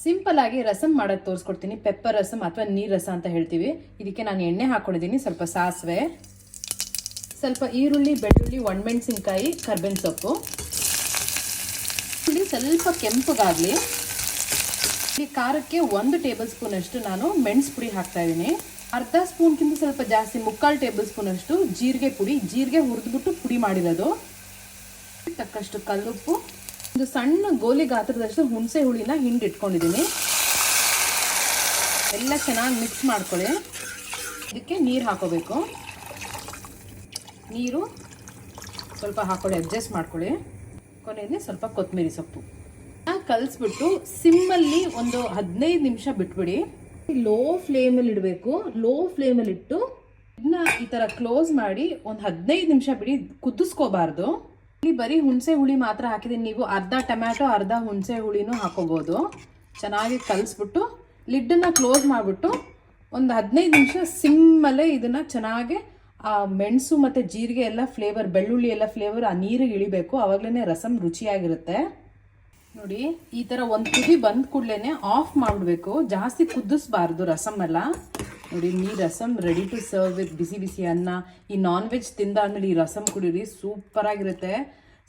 Simple ಆಗಿ ರಸಂ ಮಾಡೋದು ತೋರಿಸ್ಕೊಡ್ತೀನಿ. ಪೆಪ್ಪರ್ ರಸಂ ಅಥವಾ ನೀರು ರಸ ಅಂತ ಹೇಳ್ತೀವಿ. ಇದಕ್ಕೆ ನಾನು ಎಣ್ಣೆ ಹಾಕೊಂಡಿದ್ದೀನಿ, ಸ್ವಲ್ಪ ಸಾಸಿವೆ, ಸ್ವಲ್ಪ ಈರುಳ್ಳಿ, ಬೆಳ್ಳುಳ್ಳಿ, ಒಣಮೆಣಸಿನ್ಕಾಯಿ, ಕರ್ಬೇವಿನ ಸೊಪ್ಪು. ಸ್ವಲ್ಪ ಕೆಂಪಗಾಗಲಿ. ಈ ಖಾರಕ್ಕೆ 1 ಟೇಬಲ್ ಸ್ಪೂನ್ ಅಷ್ಟು ನಾನು ಮೆಣಸು ಪುಡಿ ಹಾಕ್ತಾ ಇದ್ದೀನಿ. ಅರ್ಧ ಸ್ಪೂನ್ಗಿಂತ ಸ್ವಲ್ಪ ಜಾಸ್ತಿ, 3/4 ಟೇಬಲ್ ಸ್ಪೂನ್ ಅಷ್ಟು ಜೀರಿಗೆ ಪುಡಿ, ಜೀರಿಗೆ ಹುರಿದ್ಬಿಟ್ಟು ಪುಡಿ ಮಾಡಿರೋದು. ತಕ್ಕಷ್ಟು ಕಲ್ಲುಪ್ಪು, ಒಂದು ಸಣ್ಣ ಗೋಲಿ ಗಾತ್ರದಷ್ಟು ಹುಣಸೆ ಹುಳಿನ ಹಿಂಡಿಟ್ಕೊಂಡಿದ್ದೀನಿ. ಎಲ್ಲ ಚೆನ್ನಾಗಿ ಮಿಕ್ಸ್ ಮಾಡ್ಕೊಳ್ಳಿ. ಇದಕ್ಕೆ ನೀರು ಹಾಕೋಬೇಕು. ನೀರು ಸ್ವಲ್ಪ ಹಾಕೊಳ್ಳಿ, ಅಡ್ಜಸ್ಟ್ ಮಾಡ್ಕೊಳ್ಳಿ. ಕೊನೆಯಲ್ಲಿ ಸ್ವಲ್ಪ ಕೊತ್ತಂಬರಿ ಸೊಪ್ಪು ಕಲಿಸ್ಬಿಟ್ಟು ಸಿಮ್ಮಲ್ಲಿ ಒಂದು 15 ನಿಮಿಷ ಬಿಟ್ಬಿಡಿ. ಲೋ ಫ್ಲೇಮಲ್ಲಿ ಇಡಬೇಕು. ಲೋ ಫ್ಲೇಮಲ್ಲಿ ಇಟ್ಟು ಇದನ್ನ ಈ ಥರ ಕ್ಲೋಸ್ ಮಾಡಿ ಒಂದು 15 ನಿಮಿಷ ಬಿಡಿ. ಕುದಿಸ್ಕೋಬಾರ್ದು. ಇಲ್ಲಿ ಬರೀ ಹುಣಸೆ ಹುಳಿ ಮಾತ್ರ ಹಾಕಿದ್ದೀನಿ. ನೀವು ಅರ್ಧ ಟೊಮ್ಯಾಟೊ, ಅರ್ಧ ಹುಣಸೆ ಹುಳಿನೂ ಹಾಕೋಬೋದು. ಚೆನ್ನಾಗಿ ಕಲಿಸ್ಬಿಟ್ಟು ಲಿಡ್ಡನ್ನು ಕ್ಲೋಸ್ ಮಾಡಿಬಿಟ್ಟು ಒಂದು 15 ನಿಮಿಷ ಸಿಮ್ಮಲ್ಲೇ ಇದನ್ನು ಚೆನ್ನಾಗಿ ಆ ಮೆಣಸು ಮತ್ತು ಜೀರಿಗೆ ಎಲ್ಲ ಫ್ಲೇವರ್, ಬೆಳ್ಳುಳ್ಳಿ ಎಲ್ಲ ಫ್ಲೇವರ್ ಆ ನೀರಿಗೆ ಇಳಿಬೇಕು. ಆವಾಗಲೇ ರಸಂ ರುಚಿಯಾಗಿರುತ್ತೆ. ನೋಡಿ, ಈ ಥರ ಒಂದು ಕುದಿ ಬಂದ ಕೂಡಲೇ ಆಫ್ ಮಾಡಿಬಿಡ್ಬೇಕು. ಜಾಸ್ತಿ ಕುದಿಸ್ಬಾರ್ದು ರಸಮ್ ಎಲ್ಲ. ನೋಡಿ, ನೀರು rasam ready to serve with ಬಿಸಿ ಬಿಸಿ ಅನ್ನ. ಈ ನಾನ್ ವೆಜ್ ತಿಂದಾದ್ಮೇಲೆ ಈ ರಸಮ್ ಕುಡೀರಿ, ಸೂಪರಾಗಿರುತ್ತೆ.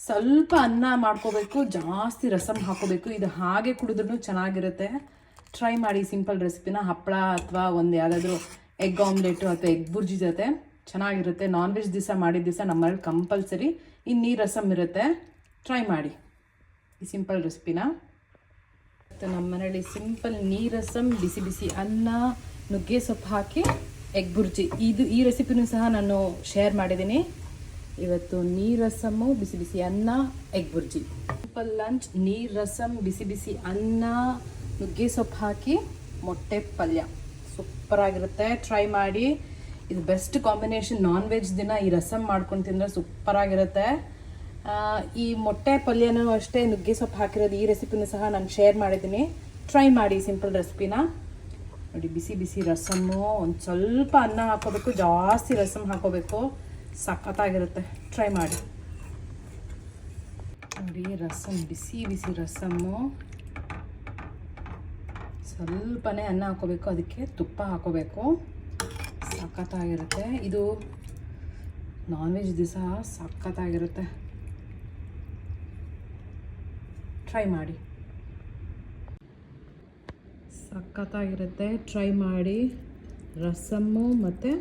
ಸ್ವಲ್ಪ ಅನ್ನ ಮಾಡ್ಕೋಬೇಕು, ಜಾಸ್ತಿ ರಸಮ್ ಹಾಕೋಬೇಕು. ಇದು ಹಾಗೆ ಕುಡಿದ್ರೂ ಚೆನ್ನಾಗಿರುತ್ತೆ. ಟ್ರೈ ಮಾಡಿ ಸಿಂಪಲ್ ರೆಸಿಪಿನ. ಹಪ್ಪಳ ಅಥವಾ ಒಂದು ಯಾವುದಾದ್ರೂ ಎಗ್ ಆಮ್ಲೆಟು ಅಥವಾ ಎಗ್ ಬುರ್ಜಿ ಜೊತೆ ಚೆನ್ನಾಗಿರುತ್ತೆ. ನಾನ್ ವೆಜ್ ದಿವಸ ಮಾಡಿದ ದಿವಸ ನಮ್ಮಲ್ಲಿ ಕಂಪಲ್ಸರಿ ಈ ನೀರು ರಸಮ್ ಇರುತ್ತೆ. ಟ್ರೈ ಮಾಡಿ ಈ ಸಿಂಪಲ್ ರೆಸಿಪಿನ. ಮತ್ತು ನಮ್ಮ ಮನೇಲಿ ಸಿಂಪಲ್ ನೀರು ರಸಮ್, ಬಿಸಿ ಬಿಸಿ ಅನ್ನ, ನುಗ್ಗೆ ಸೊಪ್ಪು ಹಾಕಿ ಎಗ್ ಬುರ್ಜಿ, ಈ ರೆಸಿಪಿನೂ ಸಹ ನಾನು ಶೇರ್ ಮಾಡಿದ್ದೀನಿ. ಇವತ್ತು ನೀರು ರಸಮ್ಮು, ಬಿಸಿ ಬಿಸಿ ಅನ್ನ, ಎಗ್ ಬುರ್ಜಿ. ಸಿಂಪಲ್ ಲಂಚ್, ನೀರು ರಸಮ್, ಬಿಸಿ ಬಿಸಿ ಅನ್ನ, ನುಗ್ಗೆ ಸೊಪ್ಪು ಹಾಕಿ ಮೊಟ್ಟೆ ಪಲ್ಯ, ಸೂಪರಾಗಿರುತ್ತೆ. ಟ್ರೈ ಮಾಡಿ. ಇದು ಬೆಸ್ಟ್ ಕಾಂಬಿನೇಷನ್. ನಾನ್ ವೆಜ್ ದಿನ ಈ ರಸಮ್ ಮಾಡ್ಕೊಂಡು ತಿಂದರೆ ಸೂಪರಾಗಿರುತ್ತೆ. ಈ ಮೊಟ್ಟೆ ಪಲ್ಯನೂ ಅಷ್ಟೇ, ನುಗ್ಗೆ ಸೊಪ್ಪು ಹಾಕಿರೋದು ಈ ರೆಸಿಪಿನೂ ಸಹ ನಾನು ಶೇರ್ ಮಾಡಿದ್ದೀನಿ. ಟ್ರೈ ಮಾಡಿ ಸಿಂಪಲ್ ರೆಸಿಪಿನ. ನೋಡಿ, ಬಿಸಿ ಬಿಸಿ ರಸಮ್ಮು, ಒಂದು ಸ್ವಲ್ಪ ಅನ್ನ ಹಾಕೋಬೇಕು, ಜಾಸ್ತಿ ರಸಮ್ ಹಾಕೋಬೇಕು, ಸಖತ್ತಾಗಿರುತ್ತೆ. ಟ್ರೈ ಮಾಡಿ. ನೋಡಿ, ರಸಮ್, ಬಿಸಿ ಬಿಸಿ ರಸಮ್ಮು, ಸ್ವಲ್ಪನೇ ಅನ್ನ ಹಾಕೋಬೇಕು, ಅದಕ್ಕೆ ತುಪ್ಪ ಹಾಕೋಬೇಕು, ಸಖತ್ತಾಗಿರುತ್ತೆ. ಇದು ನಾನ್ ವೆಜ್ ದಿವಸ ಸಖತ್ತಾಗಿರುತ್ತೆ. ಟ್ರೈ ಮಾಡಿ, ಸಖತ್ತಾಗಿರುತ್ತೆ. ಟ್ರೈ ಮಾಡಿ. ರಸಮ್ಮು ಮತ್ತು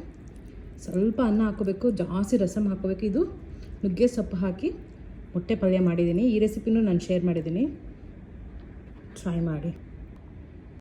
ಸ್ವಲ್ಪ ಅನ್ನ ಹಾಕೋಬೇಕು, ಜಾಸ್ತಿ ರಸಮ್ ಹಾಕೋಬೇಕು. ಇದು ನುಗ್ಗೆ ಸೊಪ್ಪು ಹಾಕಿ ಮೊಟ್ಟೆ ಪಲ್ಯ ಮಾಡಿದ್ದೀನಿ. ಈ ರೆಸಿಪಿನೂ ನಾನು ಶೇರ್ ಮಾಡಿದ್ದೀನಿ. ಟ್ರೈ ಮಾಡಿ.